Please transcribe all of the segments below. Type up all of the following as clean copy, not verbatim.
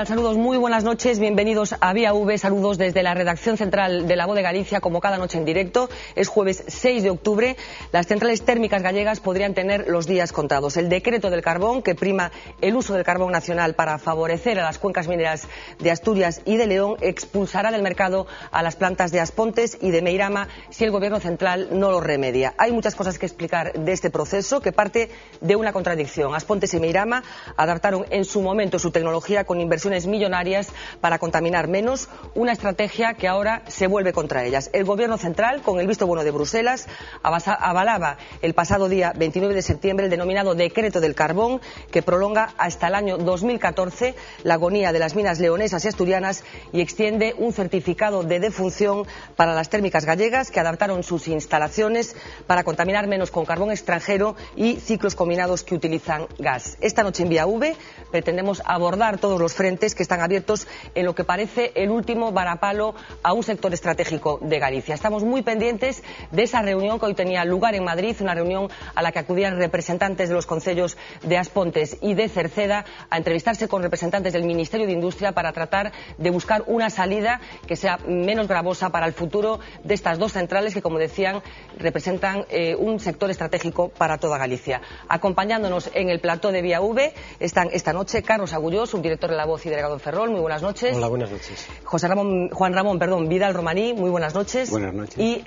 tal? Saludos, muy buenas noches, bienvenidos a Vía V, saludos desde la redacción central de La Voz de Galicia, como cada noche en directo. Es jueves 6 de octubre, las centrales térmicas gallegas podrían tener los días contados. El decreto del carbón, que prima el uso del carbón nacional para favorecer a las cuencas mineras de Asturias y de León, expulsará del mercado a las plantas de Aspontes y de Meirama si el gobierno central no lo remedia. Hay muchas cosas que explicar de este proceso, que parte de una contradicción. Aspontes y Meirama adaptaron en su momento su tecnología con inversiones millonarias para contaminar menos, una estrategia que ahora se vuelve contra ellas. El gobierno central, con el visto bueno de Bruselas, avalaba el pasado día 29 de septiembre el denominado decreto del carbón, que prolonga hasta el año 2014 la agonía de las minas leonesas y asturianas y extiende un certificado de defunción para las térmicas gallegas, que adaptaron sus instalaciones para contaminar menos con carbón extranjero y ciclos combinados que utilizan gas. Esta noche en Vía V pretendemos abordar todos los frentes que están abiertos en lo que parece el último varapalo a un sector estratégico de Galicia. Estamos muy pendientes de esa reunión que hoy tenía lugar en Madrid, una reunión a la que acudían representantes de los concellos de Aspontes y de Cerceda a entrevistarse con representantes del Ministerio de Industria para tratar de buscar una salida que sea menos gravosa para el futuro de estas dos centrales que, como decían, representan un sector estratégico para toda Galicia. Acompañándonos en el plató de Vía V están esta noche Carlos Agulló, subdirector de La Voz y delegado en Ferrol. Muy buenas noches. Hola, buenas noches. Juan Ramón Vidal Romaní. Muy buenas noches. Buenas noches. Y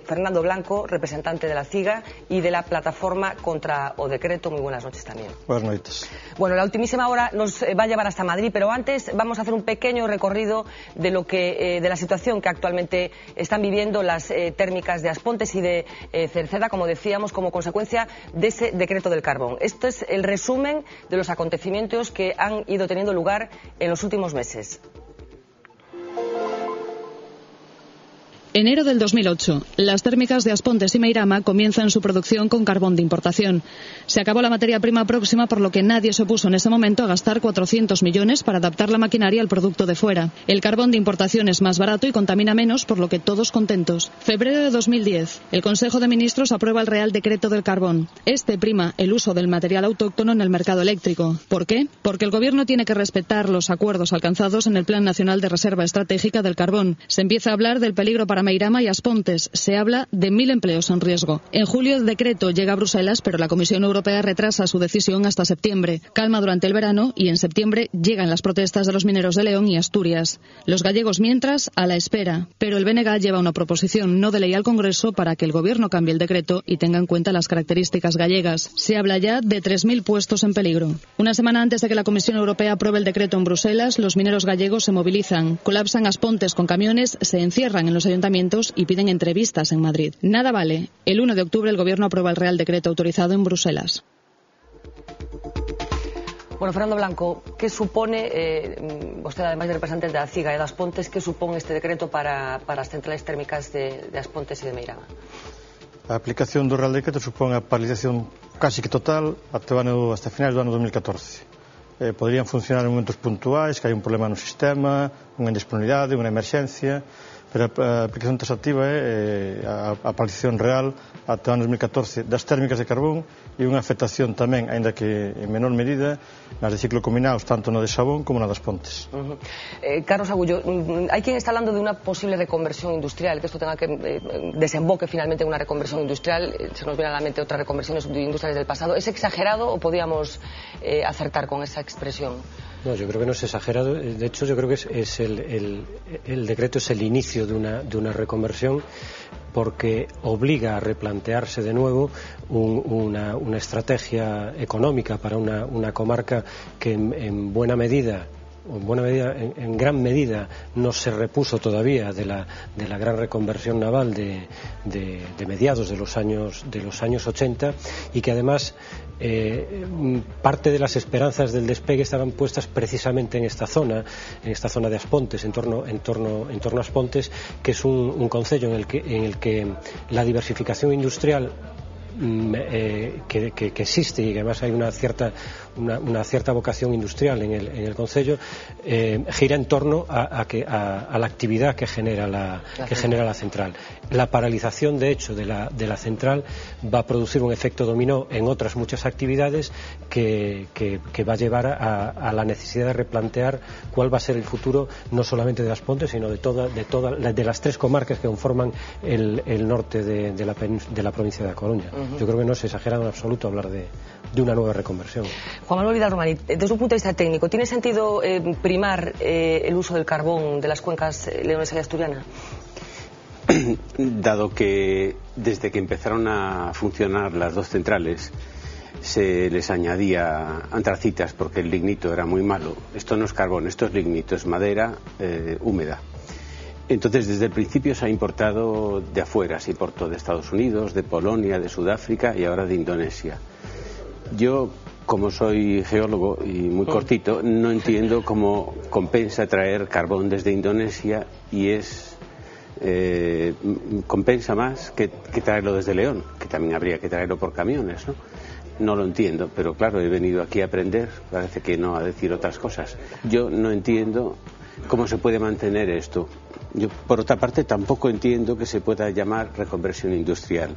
Fernando Blanco, representante de la CIGA y de la plataforma contra o decreto. Muy buenas noches también. Buenas noches. Bueno, la ultimísima hora nos va a llevar hasta Madrid, pero antes vamos a hacer un pequeño recorrido de lo que de la situación que actualmente están viviendo las térmicas de Aspontes y de Cerceda, como decíamos, como consecuencia de ese decreto del carbón. Esto es el resumen de los acontecimientos que han ido teniendo lugar en los últimos meses. Enero del 2008. Las térmicas de Aspontes y Meirama comienzan su producción con carbón de importación. Se acabó la materia prima próxima, por lo que nadie se opuso en ese momento a gastar 400 millones para adaptar la maquinaria al producto de fuera. El carbón de importación es más barato y contamina menos, por lo que todos contentos. Febrero de 2010. El Consejo de Ministros aprueba el Real Decreto del Carbón. Este prima el uso del material autóctono en el mercado eléctrico. ¿Por qué? Porque el Gobierno tiene que respetar los acuerdos alcanzados en el Plan Nacional de Reserva Estratégica del Carbón. Se empieza a hablar del peligro para Meirama y Aspontes. Se habla de 1000 empleos en riesgo. En julio el decreto llega a Bruselas, pero la Comisión Europea retrasa su decisión hasta septiembre. Calma durante el verano y en septiembre llegan las protestas de los mineros de León y Asturias. Los gallegos, mientras, a la espera. Pero el BNG lleva una proposición no de ley al Congreso para que el Gobierno cambie el decreto y tenga en cuenta las características gallegas. Se habla ya de 3000 puestos en peligro. Una semana antes de que la Comisión Europea apruebe el decreto en Bruselas, los mineros gallegos se movilizan, colapsan Aspontes con camiones, se encierran en los ayuntamientos y piden entrevistas en Madrid. Nada vale. El 1 de octubre el Gobierno aprueba el Real Decreto autorizado en Bruselas. Bueno, Fernando Blanco, ¿qué supone, usted además de representante de la CIGA y de Aspontes, qué supone este decreto para las centrales térmicas de Aspontes y de Meirama? A aplicación do Real Decreto supón a paralización casi que total hasta finais do ano 2014. Poderían funcionar en momentos puntuais, que hai un problema no sistema, unha indisponibilidade, unha emerxencia, pero a aplicación taxativa é a paralización real ata o ano 2014 das térmicas de carbón e unha afectación tamén, aínda que en menor medida, nas de ciclo combinados, tanto no de Sabón como na das Pontes. Carlos Agulló, hay quien está hablando de una posible reconversión industrial, que esto tenga que desemboque finalmente en una reconversión industrial. Se nos viene a la mente otras reconversiones industriales del pasado. ¿Es exagerado o podíamos acertar con esa expresión? No, yo creo que no es exagerado. De hecho, yo creo que el decreto es el inicio de una reconversión, porque obliga a replantearse de nuevo una estrategia económica para una comarca que en buena medida, en gran medida, no se repuso todavía de la gran reconversión naval de mediados de los años 80, y que además parte de las esperanzas del despegue estaban puestas precisamente en esta zona de Aspontes, en torno a Aspontes, que es un concello en el que la diversificación industrial que existe, y que además hay una cierta una cierta vocación industrial en el concello, gira en torno a la actividad que genera la central. La paralización, de hecho, de la central va a producir un efecto dominó en otras muchas actividades que va a llevar a la necesidad de replantear cuál va a ser el futuro, no solamente de As Pontes, sino de las 3 comarcas que conforman el norte de la provincia de A Coruña. Yo creo que no es exagerado en absoluto hablar de una nueva reconversión. Juan Manuel Vidal Romaní, desde un punto de vista técnico, ¿tiene sentido primar el uso del carbón de las cuencas leonesa y asturiana? Dado que desde que empezaron a funcionar las 2 centrales se les añadía antracitas porque el lignito era muy malo. Esto no es carbón, esto es lignito, es madera húmeda. Entonces, desde el principio se ha importado de afuera, se importó de Estados Unidos, de Polonia, de Sudáfrica y ahora de Indonesia. Yo, como soy geólogo y muy cortito, no entiendo cómo compensa traer carbón desde Indonesia y compensa más que traerlo desde León, que también habría que traerlo por camiones, ¿no? No lo entiendo, pero claro, he venido aquí a aprender, parece que no a decir otras cosas. Yo no entiendo cómo se puede mantener esto. Yo, por otra parte, tampoco entiendo que se pueda llamar reconversión industrial.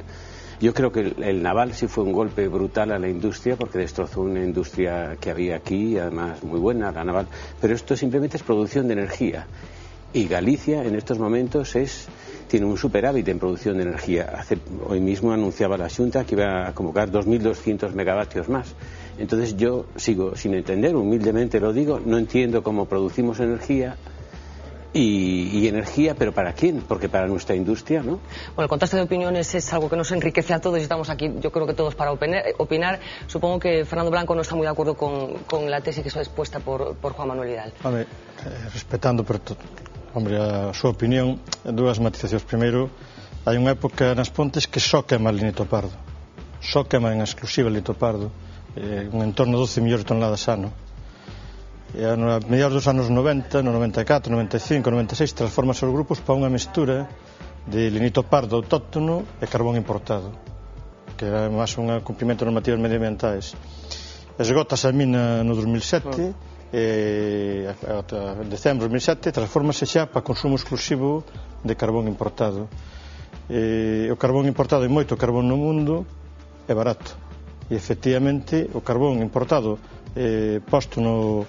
Yo creo que el naval sí fue un golpe brutal a la industria porque destrozó una industria que había aquí, además muy buena, la naval, pero esto simplemente es producción de energía. Y Galicia en estos momentos tiene un superávit en producción de energía. Hoy mismo anunciaba la Xunta que iba a convocar 2.200 megavatios más. Entonces yo sigo sin entender, humildemente lo digo, no entiendo cómo producimos energía y energía, pero ¿para quién? Porque para nuestra industria, ¿no? Bueno, el contraste de opiniones es algo que nos enriquece a todos y estamos aquí, yo creo que todos para opinar. Supongo que Fernando Blanco no está muy de acuerdo con la tesis que está expuesta por Juan Manuel Vidal. Vale, respetando a súa opinión, 2 matizacións. Primeiro, hai unha época nas Pontes que só quema lignito pardo, só quema en exclusiva lignito pardo, un entorno de 12 millóns de toneladas ano. E a mediados dos anos 90, no 94, 95, 96, transformase os grupos para unha mestura de lignito pardo autóctono e carbón importado, que era máis un cumprimento de normativas medioambientais. Esgotase a mina no 2007, en decembro de 2007 transformase xa para consumo exclusivo de carbón importado. O carbón importado é moito carbón no mundo, é barato, e efectivamente o carbón importado posto no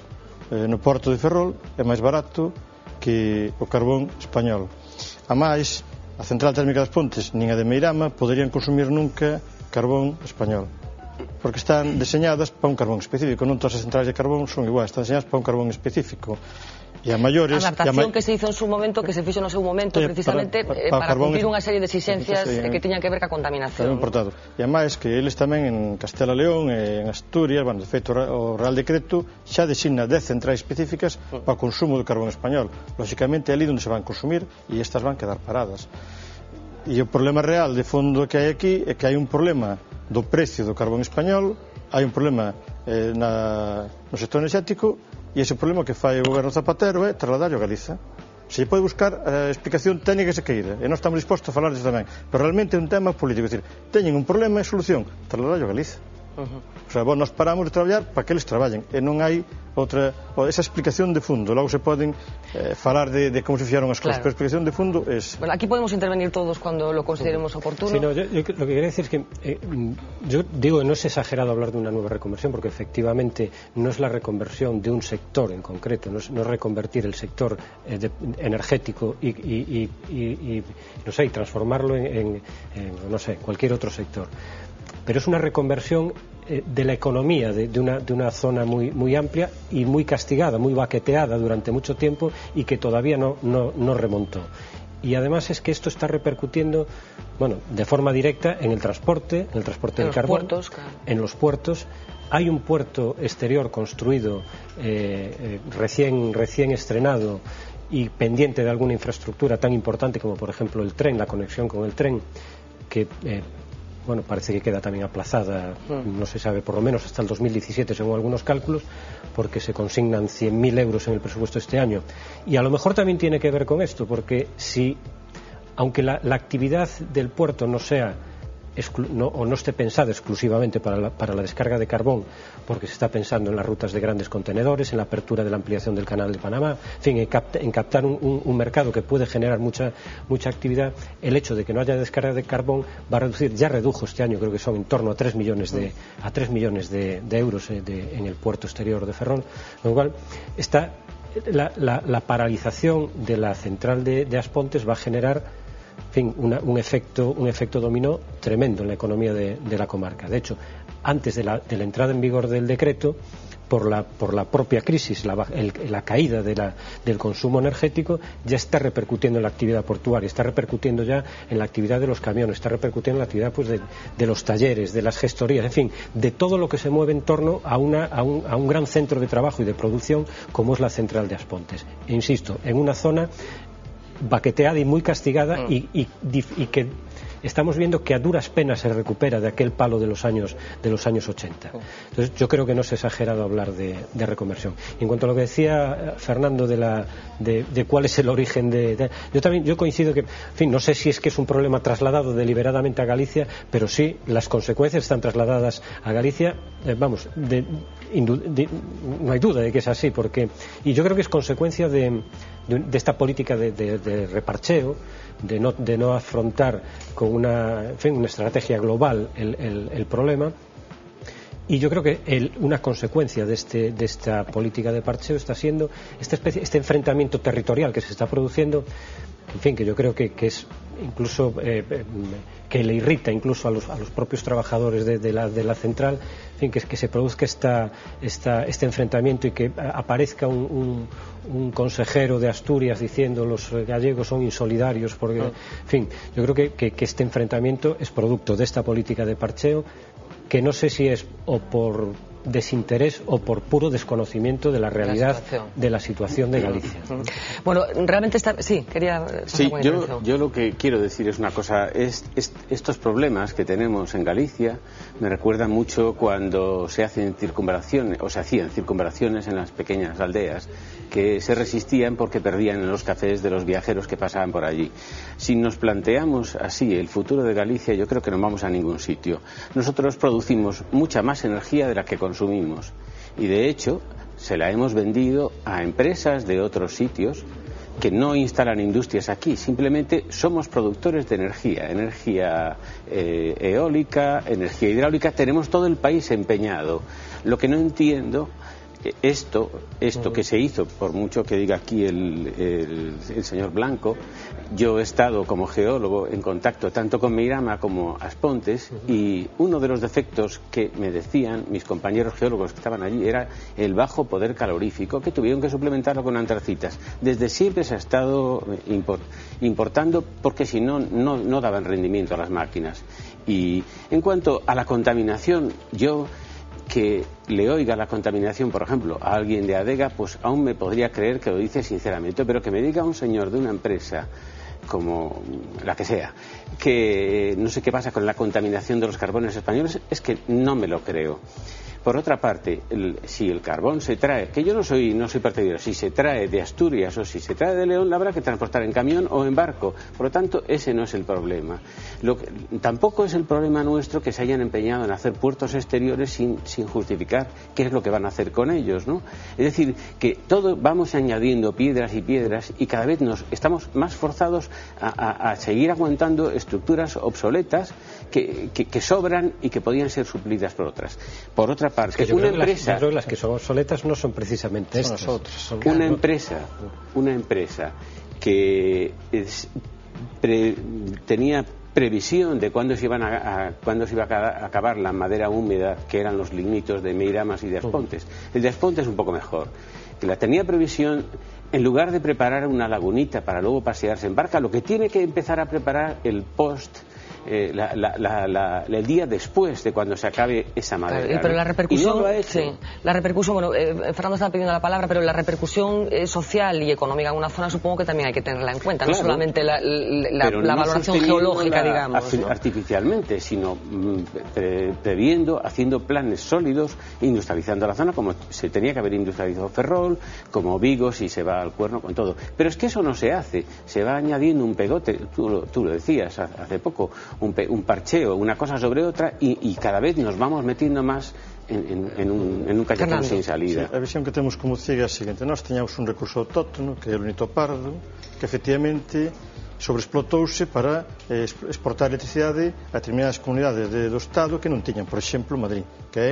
porto de Ferrol é máis barato que o carbón español. A máis, a central térmica das Pontes nin a de Meirama poderían consumir nunca carbón español, porque están deseñadas para un carbón específico. Non todas as centrais de carbón son iguais, están deseñadas para un carbón específico. E a maiores... A adaptación que se hizo en su momento, que se fixo no seu momento, precisamente para cumplir unha serie de exigencias que tiñan que ver ca contaminación. Importado. E a máis que eles tamén en Castela e León e en Asturias, de feito o Real Decreto xa designa 10 centrais específicas para o consumo do carbón español. Lóxicamente é ali onde se van consumir e estas van quedar paradas. E o problema real de fondo que hai aquí é que hai un problema do precio do carbón español, hai un problema no sector enerxético, e ese problema que fai o goberno Zapatero é trasladarlo a Galiza. Se pode buscar a explicación técnica que se queira, e nós estamos dispostos a falar disso tamén, pero realmente é un tema político, é dicir, teñen un problema e solución, trasladarlo a Galiza. O sea, nós paramos de traballar para que eles traballen e non hai outra, esa explicación de fundo. Logo se poden falar de como se fixeron as cousas, pero a explicación de fundo es... Bueno, aquí podemos intervenir todos cuando lo consideremos oportuno. Sí, no, yo lo que quería decir es que yo digo que no es exagerado hablar de una nueva reconversión, porque efectivamente no es la reconversión de un sector en concreto, no es reconvertir el sector energético y no sé, transformarlo en no sé, cualquier otro sector. Pero es una reconversión de la economía de una zona muy amplia y muy castigada, muy baqueteada durante mucho tiempo y que todavía no remontó. Y además es que esto está repercutiendo, bueno, de forma directa en el transporte de carbón, puertos, claro. En los puertos. Hay un puerto exterior construido recién estrenado y pendiente de alguna infraestructura tan importante como, por ejemplo, el tren, la conexión con el tren, que bueno, parece que queda también aplazada, no se sabe, por lo menos hasta el 2017 según algunos cálculos, porque se consignan 100.000 euros en el presupuesto este año. Y a lo mejor también tiene que ver con esto, porque si, aunque la actividad del puerto no sea no esté pensada exclusivamente para la descarga de carbón, porque se está pensando en las rutas de grandes contenedores, en la apertura de la ampliación del canal de Panamá, en fin, en captar un mercado que puede generar mucha actividad. El hecho de que no haya descarga de carbón va a reducir, ya redujo este año, creo que son en torno a 3 millones de euros en el puerto exterior de Ferrol, con lo cual la paralización de la central de Aspontes va a generar, en fin, un efecto dominó tremendo en la economía de la comarca. De hecho, antes de la entrada en vigor del decreto, por la propia crisis, la caída del consumo energético, ya está repercutiendo en la actividad portuaria, está repercutiendo ya en la actividad de los camiones, está repercutiendo en la actividad de los talleres, de las gestorías, en fin, de todo lo que se mueve en torno a un gran centro de trabajo y de producción como es la central de Aspontes. E insisto, en una zona baqueteada y muy castigada y que estamos viendo que a duras penas se recupera de aquel palo de los años 80. Entonces yo creo que no es exagerado hablar de reconversión. Y en cuanto a lo que decía Fernando de cuál es el origen yo coincido que, en fin, no sé si es que es un problema trasladado deliberadamente a Galicia, pero sí las consecuencias están trasladadas a Galicia, no hay duda de que es así, y yo creo que es consecuencia de esta política de reparcheo, de no afrontar con una estrategia global el problema. Y yo creo que una consecuencia de esta política de parcheo está siendo este enfrentamiento territorial que se está produciendo, en fin, que yo creo que es incluso que le irrita incluso a los propios trabajadores de la central, en fin, que se produzca este enfrentamiento y que aparezca un consejero de Asturias diciendo los gallegos son insolidarios porque, en fin, yo creo que este enfrentamiento es producto de esta política de parcheo, que no sé si es o por desinterés o por puro desconocimiento de la realidad de la situación de Galicia. Bueno, realmente quería... Sí, yo lo que quiero decir es una cosa, estos problemas que tenemos en Galicia me recuerdan mucho cuando se hacían circunvalaciones en las pequeñas aldeas que se resistían porque perdían en los cafés de los viajeros que pasaban por allí. Si nos planteamos así el futuro de Galicia, yo creo que no vamos a ningún sitio. Nosotros producimos mucha más energía de la que consumimos y de hecho se la hemos vendido a empresas de otros sitios que no instalan industrias aquí, simplemente somos productores de energía eólica, energía hidráulica, tenemos todo el país empeñado. Lo que no entiendo, esto que se hizo, por mucho que diga aquí el señor Blanco, yo he estado como geólogo en contacto tanto con Meirama como Aspontes, y uno de los defectos que me decían mis compañeros geólogos que estaban allí era el bajo poder calorífico, que tuvieron que suplementarlo con antracitas. Desde siempre se ha estado importando porque si no, no daban rendimiento a las máquinas. Y en cuanto a la contaminación, yo que le oiga la contaminación, por ejemplo, a alguien de Adega, pues aún me podría creer que lo dice sinceramente, pero que me diga un señor de una empresa como la que sea, que no sé qué pasa con la contaminación de los carbones españoles, es que no me lo creo. Por otra parte, si el carbón se trae, que yo no soy partidario, si se trae de Asturias o si se trae de León, la habrá que transportar en camión o en barco. Por lo tanto, ese no es el problema. Tampoco es el problema nuestro que se hayan empeñado en hacer puertos exteriores sin justificar qué es lo que van a hacer con ellos, ¿no? Es decir, que todo vamos añadiendo piedras y piedras y cada vez nos estamos más forzados a seguir aguantando estructuras obsoletas que sobran y que podían ser suplidas por otras. Por otra parte, yo creo que las que son obsoletas no son precisamente estas. Una empresa que tenía previsión de cuándo se iba a acabar la madera húmeda, que eran los lignitos de Meiramas y de Aspontes. El de Aspontes es un poco mejor. Que la tenía previsión, en lugar de preparar una lagunita para luego pasearse en barca, lo que tiene que empezar a preparar el post, el día después de cuando se acabe esa madera. Claro, pero la repercusión, y no lo ha hecho. La repercusión, bueno, Fernando estaba pidiendo la palabra, pero la repercusión social y económica en una zona supongo que también hay que tenerla en cuenta, claro, no solamente la valoración geológica, digamos, ¿no? Artificialmente, sino previendo, haciendo planes sólidos, industrializando la zona como se tenía que haber industrializado Ferrol, como Vigo, si se va al Cuerno, con todo. Pero es que eso no se hace, se va añadiendo un pegote, tú lo decías hace poco, un parcheo, una cosa sobre otra, y cada vez nos vamos metiendo más en un callejón sin salida. Sí, a visión que temos como CIG é a seguinte: nós teñamos un recurso autóctono, que é o linito pardo, que efectivamente sobreexplotouse para exportar electricidade a determinadas comunidades do Estado que non tiñan, por exemplo, Madrid, que é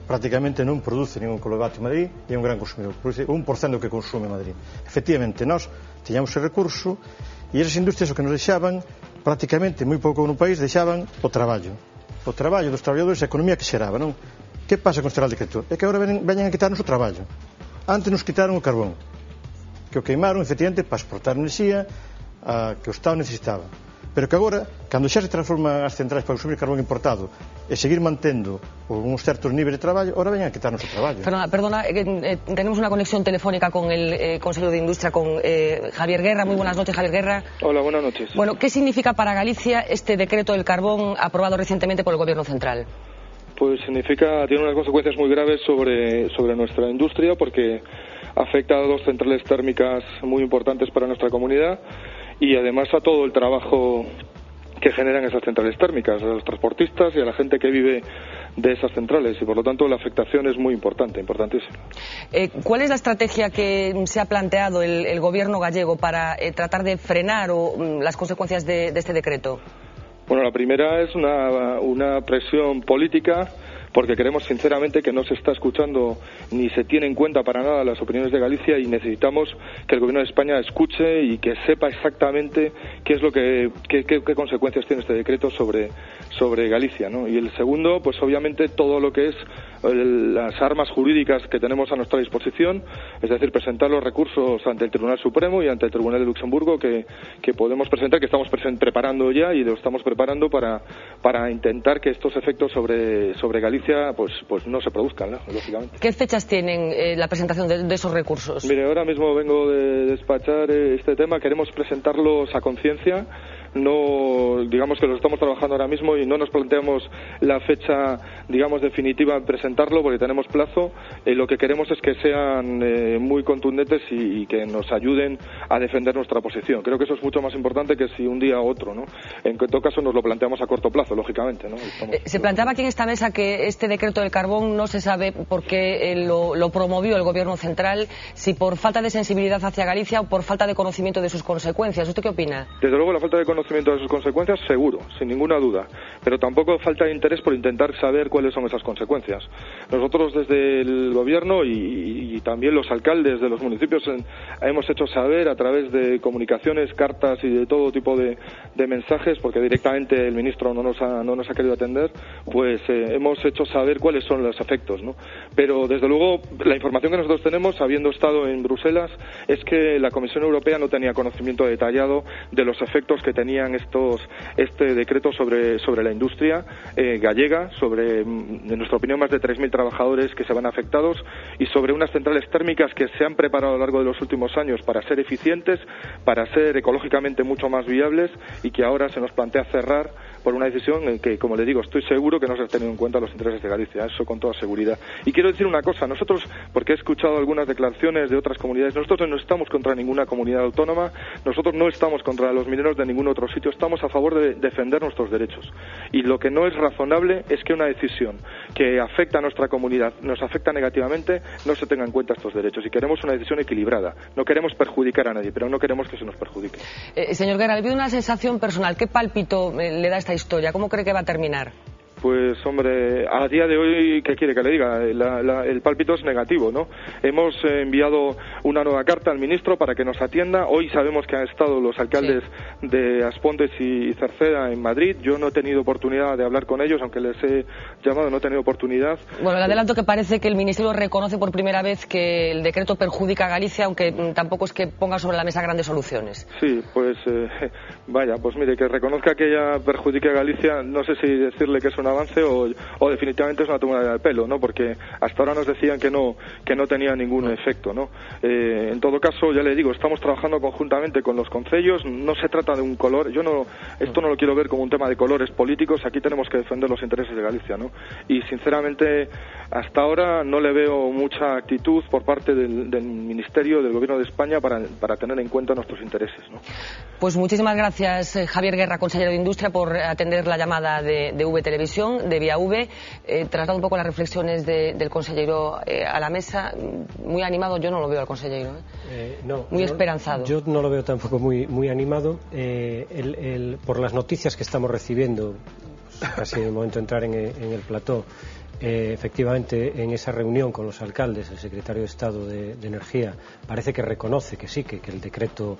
prácticamente non produce ningún kilovatio Madrid e é un gran consumidor, produce 1% do que consume Madrid. Efectivamente, nós tiñamos ese recurso e esas industrias o que nos deixaban, prácticamente, moi pouco no país, deixaban o traballo dos traballadores e a economía que xeraba, non? Que pasa con este Real Decreto? É que agora veñen a quitarnos o traballo. Antes nos quitaron o carbón, que o queimaron, efectivamente, para exportar enerxía que o Estado necesitaba. Pero que agora, cando xa se transforman as centrais para consumir carbón importado e seguir mantendo uns certos niveis de traballo, ahora veñen a quitarnos o traballo. Perdona, tenemos una conexión telefónica con el Consejo de Industria, con Javier Guerra. Muy buenas noches, Javier Guerra. Hola, buenas noches. Bueno, ¿qué significa para Galicia este decreto del carbón aprobado recientemente por el Gobierno central? Pues tiene unas consecuencias muy graves sobre nuestra industria, porque afecta a 2 centrales térmicas muy importantes para nuestra comunidad y además a todo el trabajo que generan esas centrales térmicas, a los transportistas y a la gente que vive de esas centrales, y por lo tanto la afectación es muy importante, importantísima. ¿Cuál es la estrategia que se ha planteado el gobierno gallego para tratar de frenar las consecuencias de este decreto? Bueno, la primera es una presión política, porque creemos sinceramente que no se está escuchando ni se tiene en cuenta para nada las opiniones de Galicia, y necesitamos que el Gobierno de España escuche y que sepa exactamente qué consecuencias tiene este decreto sobre Galicia, ¿no? Y el segundo, pues obviamente todo lo que es las armas jurídicas que tenemos a nuestra disposición, es decir, presentar los recursos ante el Tribunal Supremo y ante el Tribunal de Luxemburgo que podemos presentar, que estamos preparando ya y lo estamos preparando para intentar que estos efectos sobre Galicia pues no se produzcan, ¿no? Lógicamente. ¿Qué fechas tienen la presentación de esos recursos? Mire, ahora mismo vengo de despachar este tema, queremos presentarlos a conciencia. No, digamos que lo estamos trabajando ahora mismo y no nos planteamos la fecha, digamos, definitiva en presentarlo, porque tenemos plazo. Lo que queremos es que sean muy contundentes y que nos ayuden a defender nuestra posición. Creo que eso es mucho más importante que si un día u otro, ¿no? En todo caso nos lo planteamos a corto plazo, lógicamente, ¿no? Se planteaba aquí en esta mesa que este decreto del carbón no se sabe por qué lo promovió el Gobierno central, si por falta de sensibilidad hacia Galicia o por falta de conocimiento de sus consecuencias. ¿Usted qué opina? Desde luego la falta de conocimiento de sus consecuencias, seguro, sin ninguna duda, pero tampoco falta de interés por intentar saber cuáles son esas consecuencias. Nosotros desde el Gobierno y también los alcaldes de los municipios hemos hecho saber a través de comunicaciones, cartas y de todo tipo de mensajes, porque directamente el ministro no nos ha querido atender, pues hemos hecho saber cuáles son los efectos, ¿no? Pero desde luego la información que nosotros tenemos, habiendo estado en Bruselas, es que la Comisión Europea no tenía conocimiento detallado de los efectos que tenían este decreto sobre la industria gallega, sobre, en nuestra opinión, más de 3.000 trabajadores que se van afectados, y sobre unas centrales térmicas que se han preparado a lo largo de los últimos años para ser eficientes, para ser ecológicamente mucho más viables, y que ahora se nos plantea cerrar por una decisión en que, como le digo, estoy seguro que no se han tenido en cuenta los intereses de Galicia, eso con toda seguridad. Y quiero decir una cosa, nosotros, porque he escuchado algunas declaraciones de otras comunidades, nosotros no estamos contra ninguna comunidad autónoma, nosotros no estamos contra los mineros de ningún otro sitio, estamos a favor de defender nuestros derechos. Y lo que no es razonable es que una decisión que afecta a nuestra comunidad, nos afecta negativamente, no se tenga en cuenta estos derechos. Y queremos una decisión equilibrada. No queremos perjudicar a nadie, pero no queremos que se nos perjudique. Señor Guerra, le pido una sensación personal. ¿Qué pálpito le da esta historia? ¿Cómo cree que va a terminar? Pues, hombre, a día de hoy, ¿qué quiere que le diga? El pálpito es negativo, ¿no? Hemos enviado una nueva carta al ministro para que nos atienda. Hoy sabemos que han estado los alcaldes de Aspontes y Cerceda en Madrid. Yo no he tenido oportunidad de hablar con ellos, aunque les he llamado, no he tenido oportunidad. Bueno, le adelanto que parece que el Ministerio reconoce por primera vez que el decreto perjudica a Galicia, aunque tampoco es que ponga sobre la mesa grandes soluciones. Sí, pues vaya, pues mire, que reconozca que ella perjudique a Galicia, no sé si decirle que es una un avance o definitivamente es una tomada de pelo, ¿no? Porque hasta ahora nos decían que no tenía ningún efecto, ¿no? En todo caso, ya le digo, estamos trabajando conjuntamente con los concellos, no se trata de un color, esto no lo quiero ver como un tema de colores políticos, aquí tenemos que defender los intereses de Galicia, ¿no? Y sinceramente, hasta ahora no le veo mucha actitud por parte del Ministerio, del Gobierno de España para tener en cuenta nuestros intereses, ¿no? Pues muchísimas gracias, Javier Guerra, consejero de Industria, por atender la llamada de V Televisión, de Vía V. Traslado un poco las reflexiones del consejero a la mesa. Muy animado, yo no lo veo al consejero, no, muy esperanzado. Yo no lo veo tampoco muy animado. Por las noticias que estamos recibiendo, casi en el momento de entrar en el plató, efectivamente en esa reunión con los alcaldes, el secretario de Estado de Energía parece que reconoce que sí, que el decreto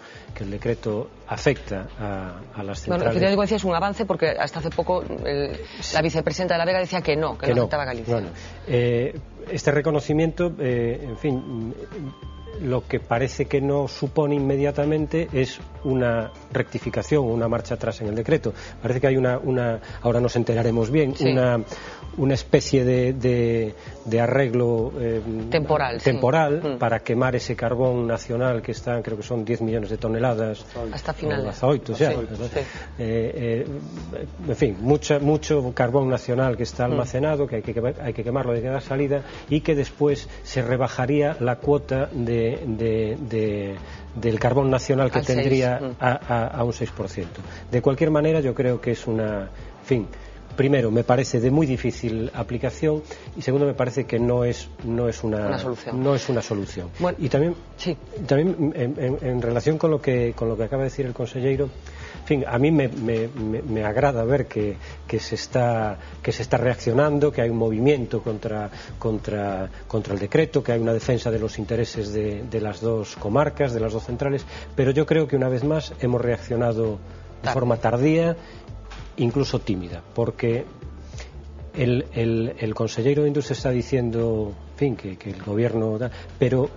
afecta a las centrales. Bueno, el secretario decía es un avance porque hasta hace poco la vicepresidenta de La Vega decía que no afectaba a Galicia. Bueno, este reconocimiento, en fin, lo que parece que no supone inmediatamente es una rectificación, una marcha atrás en el decreto. Parece que hay ahora nos enteraremos bien, sí, una especie de arreglo temporal para quemar ese carbón nacional que está, creo que son 10 millones de toneladas hasta final. Hasta 8, o sea, sí. En fin, mucho carbón nacional que está almacenado, que hay que quemarlo, hay que dar salida, y que después se rebajaría la cuota del carbón nacional que tendría a un 6%. De cualquier manera, yo creo que es en fin, primero, me parece de muy difícil aplicación, y segundo, me parece que no es una solución. Bueno, y también en relación con lo que acaba de decir el consejero, en fin, a mí me agrada ver que se está reaccionando, que hay un movimiento contra el decreto, que hay una defensa de los intereses de las dos comarcas, de las dos centrales, pero yo creo que una vez más hemos reaccionado de forma tardía, incluso tímida, porque el consejero de Industria está diciendo, en fin, que el gobierno da, pero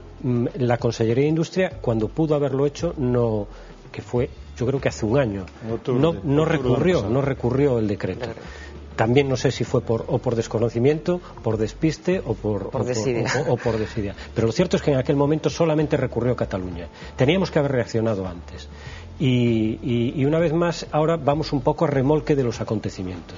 la Consellería de Industria, cuando pudo haberlo hecho, no, que fue, yo creo que hace un año, no recurrió el decreto. También no sé si fue por desconocimiento, por despiste o por desidia. Pero lo cierto es que en aquel momento solamente recurrió Cataluña. Teníamos que haber reaccionado antes. Y una vez más, ahora vamos un poco a remolque de los acontecimientos.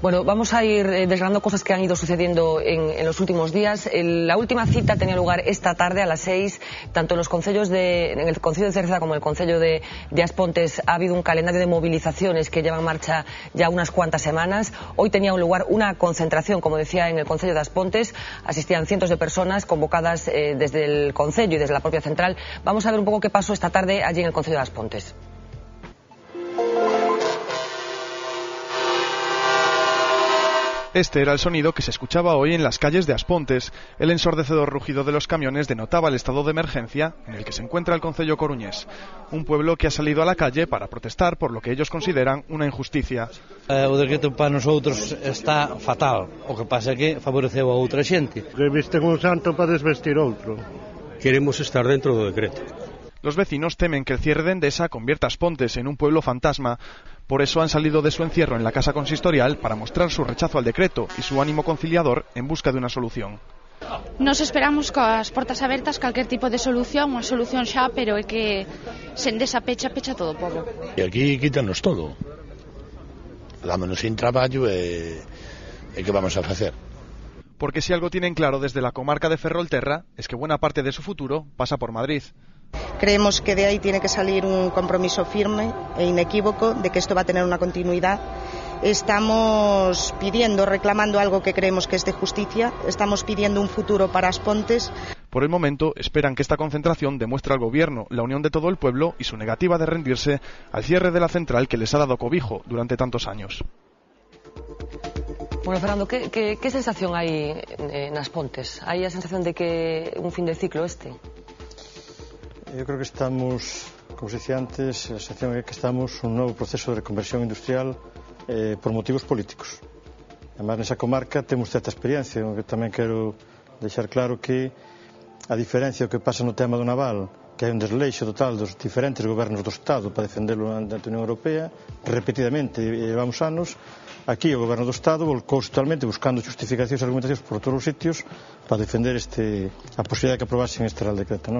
Bueno, vamos a ir desgranando cosas que han ido sucediendo en los últimos días. La última cita tenía lugar esta tarde a las 6, tanto en los concellos en el Concello de Cerceda como en el Concello de Aspontes ha habido un calendario de movilizaciones que lleva en marcha ya unas cuantas semanas. Hoy tenía lugar una concentración, como decía, en el Concello de Aspontes. Asistían cientos de personas convocadas desde el Concello y desde la propia central. Vamos a ver un poco qué pasó esta tarde allí en el Concello de Aspontes. Este era el sonido que se escuchaba hoy en las calles de Aspontes. El ensordecedor rugido de los camiones denotaba el estado de emergencia en el que se encuentra el concello coruñés. Un pueblo que ha salido a la calle para protestar por lo que ellos consideran una injusticia. O decreto para nosotros está fatal. O que pasa é que favoreceu a outra xente. Que visten un santo para desvestir outro. Queremos estar dentro do decreto. Los vecinos temen que el cierre de Endesa convierta a Aspontes en un pueblo fantasma. Por eso han salido de su encierro en la casa consistorial para mostrar su rechazo al decreto y su ánimo conciliador en busca de una solución. Nos esperamos coas portas abertas calquer tipo de solución, unha solución xa, pero é que se Endesa pecha todo o pobo. E aquí quítanos todo. Dámonos sin traballo e que vamos a facer? Porque si algo tienen claro desde la comarca de Ferrolterra es que buena parte de su futuro pasa por Madrid. Creemos que de ahí tiene que salir un compromiso firme e inequívoco de que esto va a tener una continuidad. Estamos reclamando algo que creemos que es de justicia, estamos pidiendo un futuro para Aspontes. Por el momento, esperan que esta concentración demuestre al gobierno la unión de todo el pueblo y su negativa de rendirse al cierre de la central que les ha dado cobijo durante tantos años. Bueno, Fernando, ¿qué sensación hay en Aspontes? ¿Hay la sensación de que un fin de ciclo este? Eu creo que estamos, como se dicía antes, a sensación é que estamos un novo proceso de reconversión industrial por motivos políticos. Además, nesa comarca temos certa experiencia, que tamén quero deixar claro que a diferencia do que pasa no tema do naval, que que hai un desleixo total dos diferentes gobernos do Estado para defenderlo ante a Unión Europea, repetidamente, llevamos anos. Aquí o goberno do Estado volcouse totalmente buscando justificacións e argumentacións por todos os sitios para defender a posibilidad de que aprobasen este Real Decreto.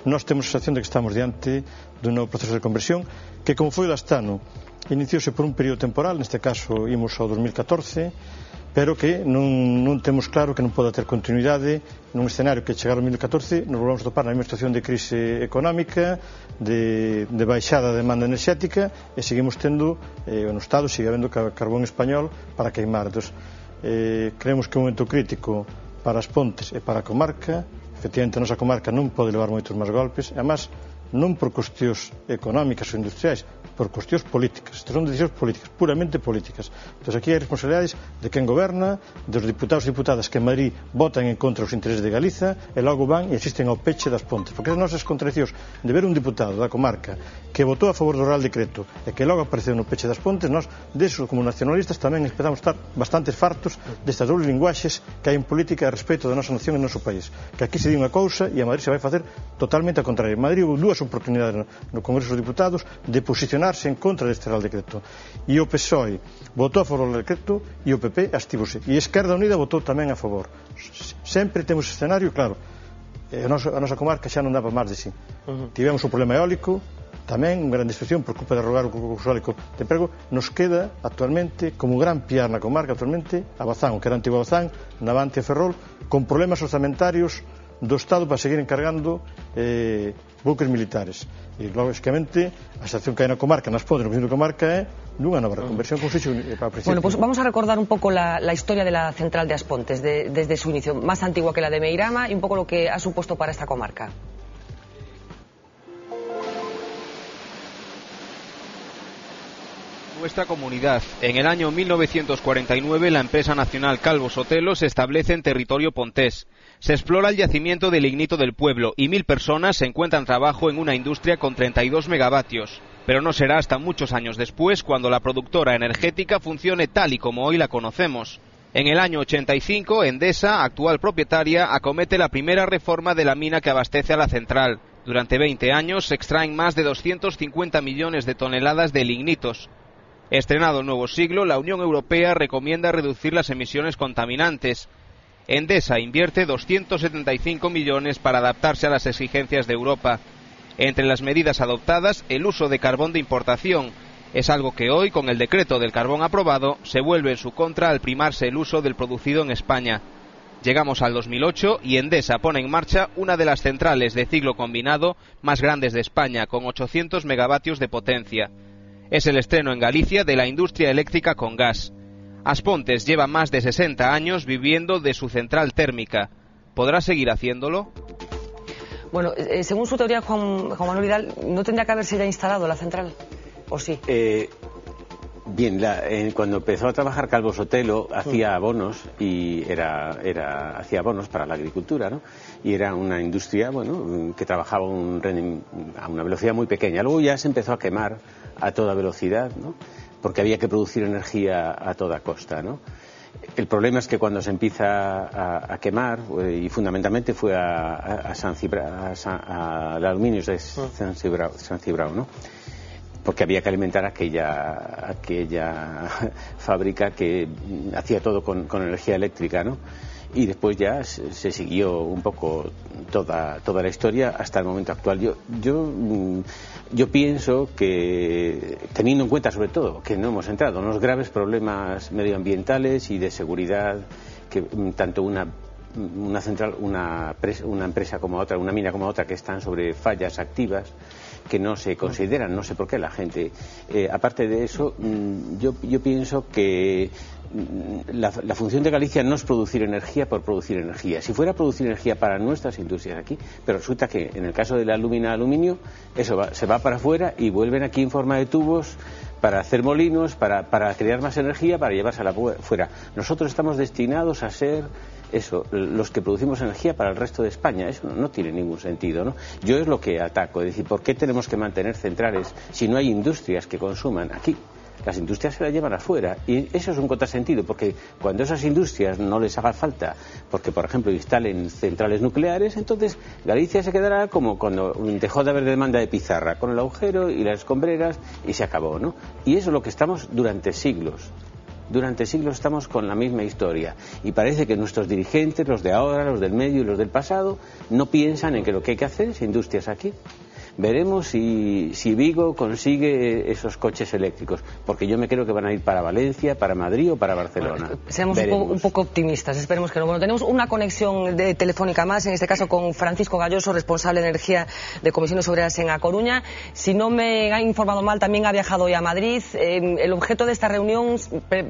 Nós temos a sensación de que estamos diante dun novo proceso de conversión que, como foi o lastano, iniciouse por un período temporal, neste caso imos ao 2014, pero que non temos claro que non pode ter continuidade nun escenario que chegar ao 2014 nos volvamos a topar na mesma situación de crise económica, de baixada de demanda enerxética, e seguimos tendo, no Estado sigue habendo carbón español para queimar. Entón, creemos que é un momento crítico para as Pontes e para a comarca. Efectivamente, a nosa comarca non pode levar moitos máis golpes, e además non por cuestións económicas ou industriais, por cuestións políticas. Estas son decisións políticas, puramente políticas. Entón, aquí hai responsabilidades de quen goberna, dos diputados e diputadas que en Madrid votan en contra os intereses de Galiza e logo van e asisten ao peche das Pontes. Porque as nosas contradicións de ver un diputado da comarca que votou a favor do Real Decreto e que logo apareceu no peche das Pontes, nós, deso, como nacionalistas, tamén empezamos a estar bastantes fartos destas dobles linguaxes que hai en política a respeito da nosa nación e do noso país. Que aquí se di unha cousa e a Madrid se vai facer totalmente ao contrario. En Madrid houve dúas oportunidades no Congreso dos Diputados de posicionarse en contra deste Real Decreto, e o PSOE votou a favor do decreto e o PP abstívose, e a Esquerda Unida votou tamén a favor. Sempre temos escenario, claro, a nosa comarca xa non daba máis de sí. Tivemos o problema eólico tamén, unha gran destrucción por culpa de arrogar o concurso eólico de emprego. Nos queda actualmente como gran piar na comarca actualmente a Bazán, que era antigo Bazán, Navante e Ferrol, con problemas orzamentarios do Estado para seguir encargando buques militares. E, lógicamente, a situación que hai na comarca, nas Pontes, no principio da comarca, é dunha nova reconversión, como se dixe para principio. Bueno, pues vamos a recordar un poco la historia de la central de Aspontes, desde su inicio, más antigua que la de Meirama, y un poco lo que ha supuesto para esta comarca. Nuestra comunidad. En el año 1949 la empresa nacional Calvo Sotelo se establece en territorio pontés. Se explora el yacimiento de lignito del pueblo y 1000 personas se encuentran trabajo en una industria con 32 megavatios. Pero no será hasta muchos años después cuando la productora energética funcione tal y como hoy la conocemos. En el año 85, Endesa, actual propietaria, acomete la primera reforma de la mina que abastece a la central. Durante 20 años se extraen más de 250 millones de toneladas de lignitos. Estrenado el nuevo siglo, la Unión Europea recomienda reducir las emisiones contaminantes. Endesa invierte 275 millones para adaptarse a las exigencias de Europa. Entre las medidas adoptadas, el uso de carbón de importación. Es algo que hoy, con el decreto del carbón aprobado, se vuelve en su contra al primarse el uso del producido en España. Llegamos al 2008 y Endesa pone en marcha una de las centrales de ciclo combinado más grandes de España, con 800 megavatios de potencia. Es el estreno en Galicia de la industria eléctrica con gas. Aspontes lleva más de 60 años viviendo de su central térmica. ¿Podrá seguir haciéndolo? Bueno, según su teoría, Juan Manuel Vidal, ¿no tendría que haberse ya instalado la central? ¿O sí? Bien, cuando empezó a trabajar Calvo Sotelo hacía abonos y hacía abonos para la agricultura, ¿no? Y era una industria, bueno, que trabajaba a una velocidad muy pequeña. Luego ya se empezó a quemar a toda velocidad, ¿no? Porque había que producir energía a toda costa, ¿no? El problema es que cuando se empieza a quemar, y fundamentalmente fue a Aluminios de San Cibrao, ¿no? Porque había que alimentar aquella fábrica que hacía todo con energía eléctrica, ¿no? Y después ya se siguió un poco toda la historia hasta el momento actual. Yo pienso que, teniendo en cuenta sobre todo que no hemos entrado en los graves problemas medioambientales y de seguridad que tanto una central, una empresa como otra, una mina como otra, que están sobre fallas activas que no se consideran, no sé por qué la gente. Aparte de eso, yo pienso que la función de Galicia no es producir energía por producir energía. Si fuera producir energía para nuestras industrias aquí, pero resulta que en el caso de la aluminio, eso se va para afuera y vuelven aquí en forma de tubos para hacer molinos, para crear más energía, para llevársela fuera. Nosotros estamos destinados a ser los que producimos energía para el resto de España. Eso no tiene ningún sentido, ¿no? Yo es lo que ataco, es decir, ¿por qué tenemos que mantener centrales si no hay industrias que consuman aquí? las industrias se las llevan afuera. Y eso es un contrasentido, porque cuando esas industrias no les haga falta, porque por ejemplo instalen centrales nucleares, entonces Galicia se quedará como cuando dejó de haber demanda de pizarra, con el agujero y las escombreras, y se acabó, ¿no? Y eso es lo que estamos durante siglos. Durante siglos estamos con la misma historia y parece que nuestros dirigentes, los de ahora, los del medio y los del pasado, no piensan en que lo que hay que hacer es industrias aquí. Veremos si Vigo consigue esos coches eléctricos, porque yo me creo que van a ir para Valencia, para Madrid o para Barcelona. Bueno, seamos un poco optimistas, esperemos que no. Bueno, tenemos una conexión telefónica más, en este caso con Francisco Galloso, responsable de energía de Comisiones Obreras en A Coruña. Si no me ha informado mal, también ha viajado hoy a Madrid. El objeto de esta reunión,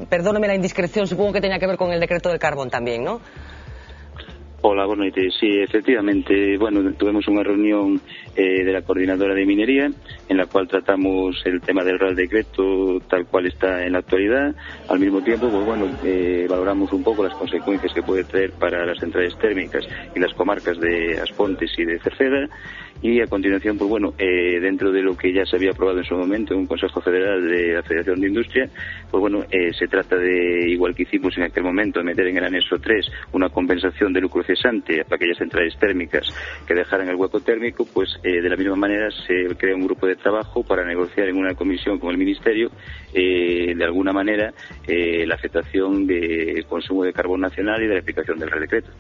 perdóneme la indiscreción, supongo que tenía que ver con el decreto del carbón también, ¿no? Hola, buenas noches. Sí, efectivamente, bueno, tuvimos una reunión de la Coordinadora de Minería en la cual tratamos el tema del Real Decreto tal cual está en la actualidad. Al mismo tiempo, pues bueno, valoramos un poco las consecuencias que puede traer para las centrales térmicas y las comarcas de Aspontes y de Cerceda. Y a continuación, pues bueno, dentro de lo que ya se había aprobado en su momento en un Consejo Federal de la Federación de Industria, pues bueno, se trata de, igual que hicimos en aquel momento, meter en el anexo 3 una compensación de lucro cesante para aquellas centrales térmicas que dejaran el hueco térmico, pues de la misma manera se crea un grupo de trabajo para negociar en una comisión con el Ministerio, de alguna manera, la afectación de consumo de carbón nacional y de la aplicación del Real Decreto.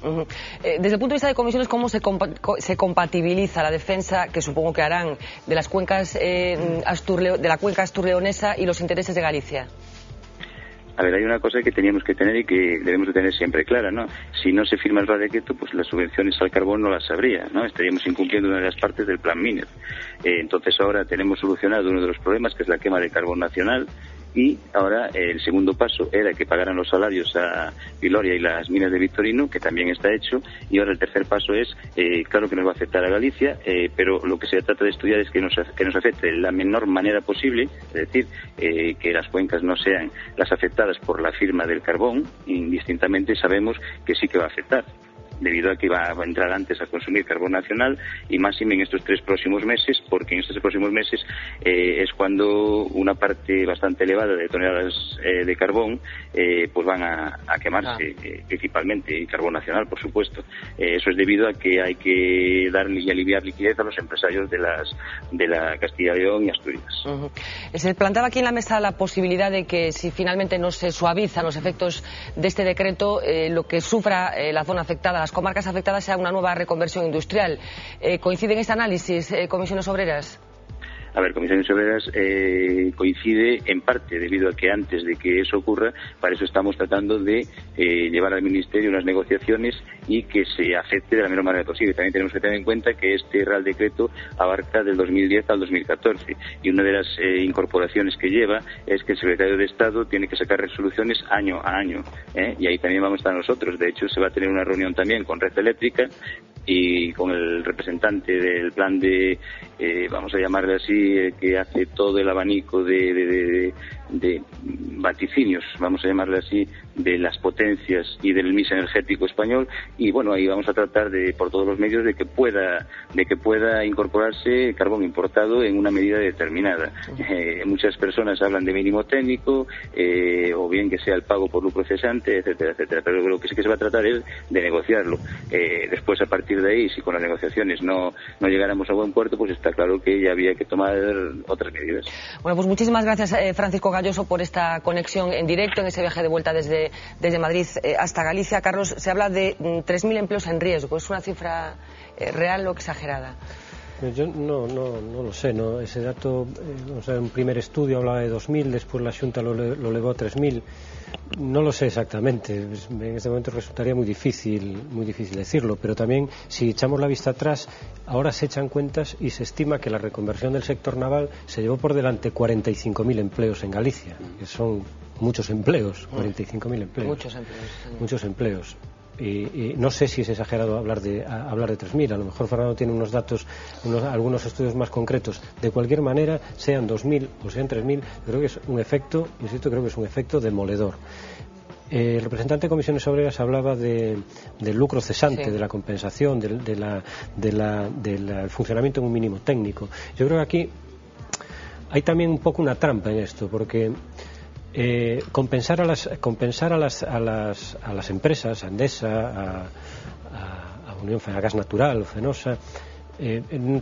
Desde el punto de vista de comisiones, ¿cómo se compatibiliza la defensa que supongo que harán de las cuencas de la cuenca asturleonesa y los intereses de Galicia? A ver, hay una cosa que teníamos que tener y que debemos de tener siempre clara, ¿no? Si no se firma el Real Decreto, pues las subvenciones al carbón no las habría, ¿no? Estaríamos incumpliendo una de las partes del Plan Miner. Entonces ahora tenemos solucionado uno de los problemas, que es la quema de carbón nacional, y ahora el segundo paso era que pagaran los salarios a Viloria y las minas de Victorino, que también está hecho, y ahora el tercer paso es, claro que nos va a afectar a Galicia, pero lo que se trata de estudiar es que nos afecte de la menor manera posible, es decir, que las cuencas no sean las afectadas por la firma del carbón. Indistintamente sabemos que sí que va a afectar, debido a que va a entrar antes a consumir carbón nacional, y máximo en estos 3 próximos meses, porque en estos próximos meses es cuando una parte bastante elevada de toneladas de carbón pues van a quemarse, principalmente, y carbón nacional, por supuesto. Eso es debido a que hay que dar y aliviar liquidez a los empresarios de la Castilla y León y Asturias. Se planteaba aquí en la mesa la posibilidad de que, si finalmente no se suavizan los efectos de este decreto, lo que sufra la zona afectada, las comarcas afectadas, sea una nueva reconversión industrial. ¿Coincide en este análisis, Comisiones Obreras? A ver, Comisiones Obreras coincide en parte, debido a que antes de que eso ocurra, para eso estamos tratando de llevar al Ministerio unas negociaciones y que se afecte de la menor manera posible. También tenemos que tener en cuenta que este Real Decreto abarca del 2010 al 2014, y una de las incorporaciones que lleva es que el Secretario de Estado tiene que sacar resoluciones año a año, y ahí también vamos a estar nosotros. De hecho, se va a tener una reunión también con Red Eléctrica y con el representante del plan de, vamos a llamarle así, que hace todo el abanico de vaticinios, vamos a llamarle así, de las potencias y del mix energético español. Y bueno, ahí vamos a tratar por todos los medios de que pueda incorporarse carbón importado en una medida determinada. Muchas personas hablan de mínimo técnico, o bien que sea el pago por lucro cesante, etcétera, etcétera, pero lo que sí que se va a tratar es de negociarlo. Después, a partir de ahí, si con las negociaciones no llegáramos a buen puerto, pues está claro que ya había que tomar otras medidas. Bueno, pues muchísimas gracias, Francisco Galloso, por esta conexión en directo en ese viaje de vuelta desde Madrid hasta Galicia. Carlos, se habla de 3.000 empleos en riesgo. ¿Es una cifra real o exagerada? Yo no lo sé, ¿no? Ese dato, un primer estudio hablaba de 2.000, después la Xunta lo elevó a 3.000. No lo sé exactamente, en este momento resultaría muy difícil decirlo, pero también, si echamos la vista atrás, ahora se echan cuentas y se estima que la reconversión del sector naval se llevó por delante 45.000 empleos en Galicia, que son muchos empleos, 45.000 empleos. Muchos empleos. Y no sé si es exagerado hablar de 3.000. A lo mejor Fernando tiene unos datos, algunos estudios más concretos. De cualquier manera, sean 2.000 o sean 3.000, creo que es un efecto, insisto, creo que es un efecto demoledor. El representante de Comisiones Obreras hablaba del lucro cesante, sí, de la compensación, del funcionamiento en un mínimo técnico. Yo creo que aquí hay también un poco una trampa en esto, porque compensar a las empresas, a Endesa, a Unión Fenosa Gas Natural, Fenosa,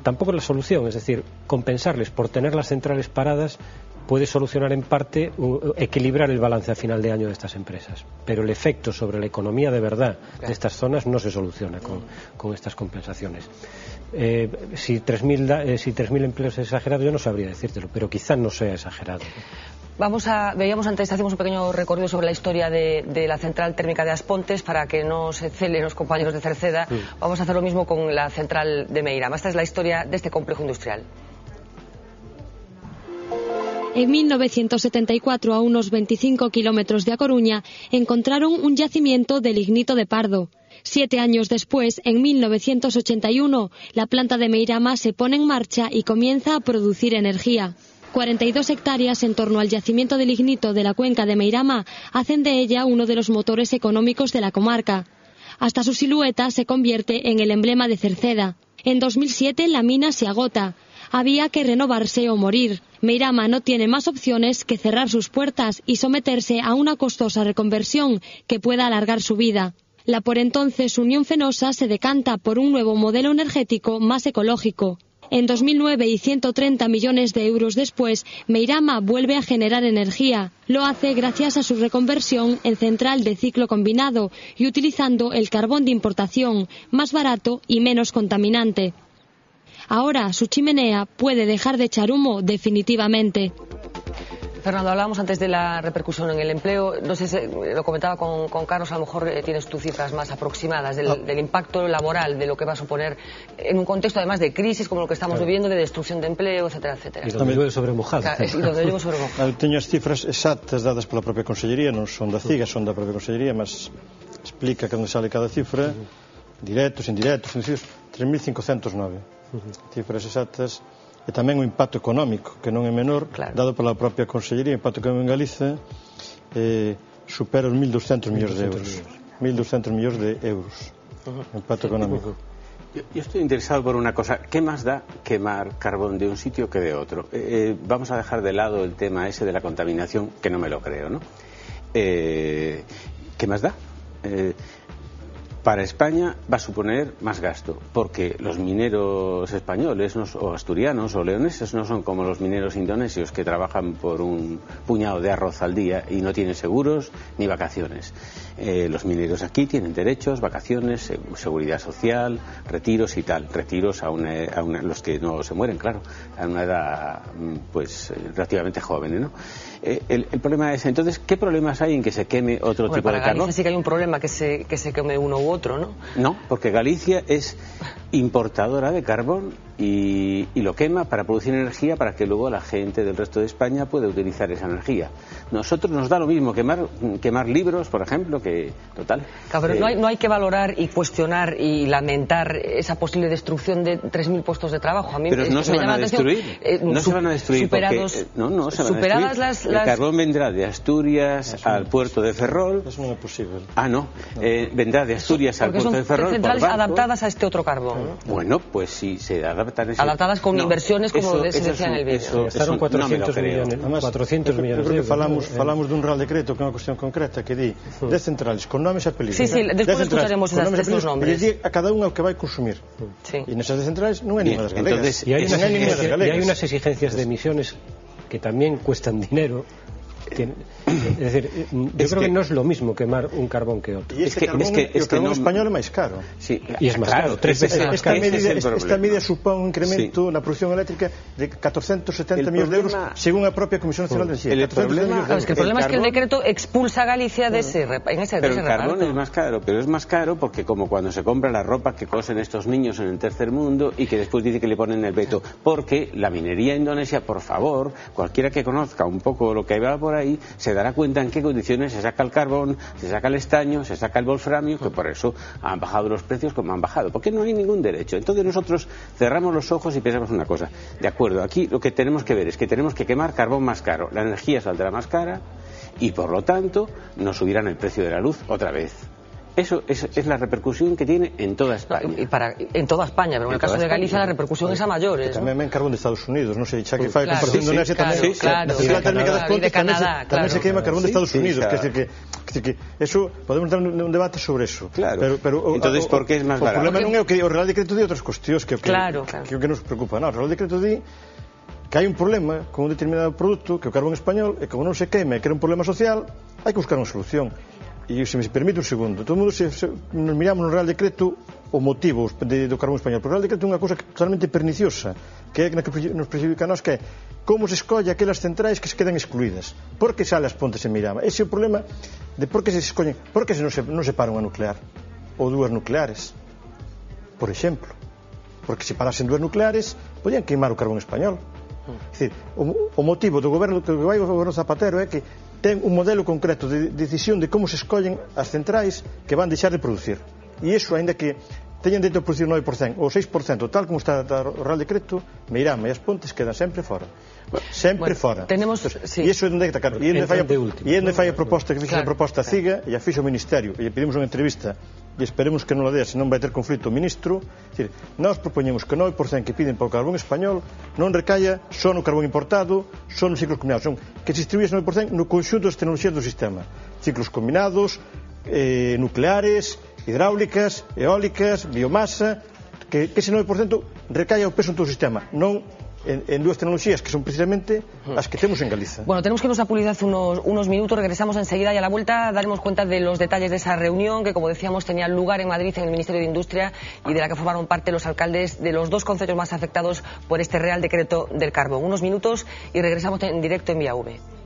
tampoco es la solución. Es decir, compensarles por tener las centrales paradas puede solucionar en parte equilibrar el balance a final de año de estas empresas, pero el efecto sobre la economía de verdad de estas zonas no se soluciona con estas compensaciones. Si 3.000 empleos es exagerado, yo no sabría decírtelo, pero quizás no sea exagerado. Veíamos antes, hacemos un pequeño recorrido sobre la historia de la central térmica de Aspontes para que no se celen los compañeros de Cerceda. Sí. Vamos a hacer lo mismo con la central de Meirama. Esta es la historia de este complejo industrial. En 1974, a unos 25 kilómetros de A Coruña, encontraron un yacimiento de lignito de Pardo. 7 años después, en 1981, la planta de Meirama se pone en marcha y comienza a producir energía. 42 hectáreas en torno al yacimiento de lignito de la cuenca de Meirama hacen de ella uno de los motores económicos de la comarca. Hasta su silueta se convierte en el emblema de Cerceda. En 2007 la mina se agota. Había que renovarse o morir. Meirama no tiene más opciones que cerrar sus puertas y someterse a una costosa reconversión que pueda alargar su vida. La por entonces Unión Fenosa se decanta por un nuevo modelo energético más ecológico. En 2009 y 130 millones de euros después, Meirama vuelve a generar energía. Lo hace gracias a su reconversión en central de ciclo combinado y utilizando el carbón de importación, más barato y menos contaminante. Ahora su chimenea puede dejar de echar humo definitivamente. Fernando, hablábamos antes de la repercusión en el empleo. No sé si lo comentaba con Carlos, a lo mejor tienes tus cifras más aproximadas del impacto laboral, de lo que va a suponer en un contexto además de crisis como lo que estamos viviendo, de destrucción de empleo, etcétera, etcétera. E donde llueve sobre mojado. Teño as cifras exactas dadas pola propia Consellería, non son da CIGA, son da propia Consellería, mas explica que onde sale cada cifra, directos, indirectos, 3.509. Cifras exactas. E tamén o impacto económico, que non é menor, dado pola propia Consellería. O impacto económico en Galicia supera os 1.200 millóns de euros. 1.200 millóns de euros. O impacto económico. Yo estoy interesado por una cosa. ¿Qué más da quemar carbón de un sitio que de otro? Vamos a dejar de lado el tema ese de la contaminación, que no me lo creo, ¿no? ¿Qué más da? Para España va a suponer más gasto, porque los mineros españoles o asturianos o leoneses no son como los mineros indonesios que trabajan por un puñado de arroz al día y no tienen seguros ni vacaciones. Los mineros aquí tienen derechos, vacaciones, seguridad social, retiros y tal. Retiros a los que no se mueren, claro, a una edad pues relativamente joven, ¿no? El problema es, entonces, ¿qué problemas hay en que se queme otro tipo de carbón? Para Galicia sí que hay un problema que se queme uno u otro, ¿no? No, porque Galicia es importadora de carbón y lo quema para producir energía para que luego la gente del resto de España pueda utilizar esa energía. Nosotros nos da lo mismo quemar libros, por ejemplo, que total. Claro, pero no hay que valorar y cuestionar y lamentar esa posible destrucción de 3.000 puestos de trabajo. A mí pero no se van a destruir. No se van a destruir superados, porque no se van a destruir. El carbón vendrá de Asturias al puerto de Ferrol. Eso no es posible. Vendrá de Asturias al puerto de Ferrol. Son centrales adaptadas a este otro carbón, ¿no? Bueno, pues sí, se adaptan. Adaptadas con inversiones, como se decía en el vídeo. Gastaron 400 millones de euros. Falamos dun Real Decreto que é unha cuestión concreta que di de centrales con nomes e apelidos. Sí, despois escucharemos estes nombres. E a cada unha o que vai consumir. E nesas de centrales non é ninguna das galegas. E hai unas exigencias de emisiones que tamén cuestan dinero. Es decir, yo creo que no es lo mismo quemar un carbón que otro. Es que el carbón español é máis caro. Sí, y es más caro, 3 veces más caro. Esta medida supón un incremento na produción eléctrica de 470 millóns de euros según a propia Comisión Nacional de Energía. El problema es que el decreto expulsa a Galicia de ese Pero el carbón es más caro, pero es más caro porque como cuando se compra la ropa que cosen estos niños en el tercer mundo y que después dice que le ponen el veto, porque la minería indonesia, por favor, cualquiera que conozca un poco lo que va por ahí, se dará cuenta en qué condiciones se saca el carbón, se saca el estaño, se saca el wolframio, que por eso han bajado los precios como han bajado, porque no hay ningún derecho. Entonces nosotros cerramos los ojos y pensamos una cosa, de acuerdo, aquí lo que tenemos que ver es que tenemos que quemar carbón más caro, la energía saldrá más cara y por lo tanto nos subirán el precio de la luz otra vez. Eso es la repercusión que tiene en toda España. En toda España, pero en el caso de Galicia la repercusión es a mayores. Tamén me encargón de Estados Unidos, non sei, xa que fai compartindo nese tamén. Claro, la térmica das Pontes tamén se queima carbón de Estados Unidos, que eso, podemos dar un debate sobre eso. Claro. Entonces, ¿por qué es más barato? O problema non é o que o Real Decreto di outras cuestións que o que nos preocupa. Non, o Real Decreto di que hai un problema con un determinado produto, que é o carbón español, e como non se queima e que era un problema social, hai que buscar unha solución. E se me permite un segundo, todo o mundo nos miramos no Real Decreto o motivo do carbón español, pero o Real Decreto é unha cosa totalmente perniciosa, que é na que nos perjudica a nós, que é como se escolle aquelas centrais que se quedan excluídas. Por que sale as Pontes en Meirama? Ese é o problema de por que se escollen, por que non se para unha nuclear ou dúas nucleares, por exemplo, porque se parasen dúas nucleares podían queimar o carbón español. É dicir, o motivo do goberno que vai o goberno Zapatero é que ten un modelo concreto de decisión de como se escollen as centrais que van deixar de producir, e iso, ainda que teñan dentro de producir 9% ou 6%, tal como está o Real Decreto, Meirama e as Pontes quedan sempre fora. Sempre fora. E iso é onde está, e onde fai a proposta que fixe a proposta CIGA, e a fixe o Ministerio, e pedimos unha entrevista e esperemos que non la dea, senón vai ter conflito o ministro. Nós propoñemos que o 9% que piden para o carbón español non recaia só no carbón importado, só nos ciclos combinados, son que se distribuye ese 9% no conxunto das tecnologías do sistema, ciclos combinados, nucleares, hidráulicas, eólicas, biomasa, que ese 9% recaia o peso en todo o sistema, non en dúas tecnologías que son precisamente as que temos en Galiza. Bueno, tenemos que irnos a publicidad unos minutos, regresamos enseguida y a la vuelta daremos cuenta de los detalles de esa reunión que, como decíamos, tenía lugar en Madrid en el Ministerio de Industria y de la que formaron parte los alcaldes de los dos concejos más afectados por este Real Decreto del Carbón. Unos minutos y regresamos en directo en Vía V.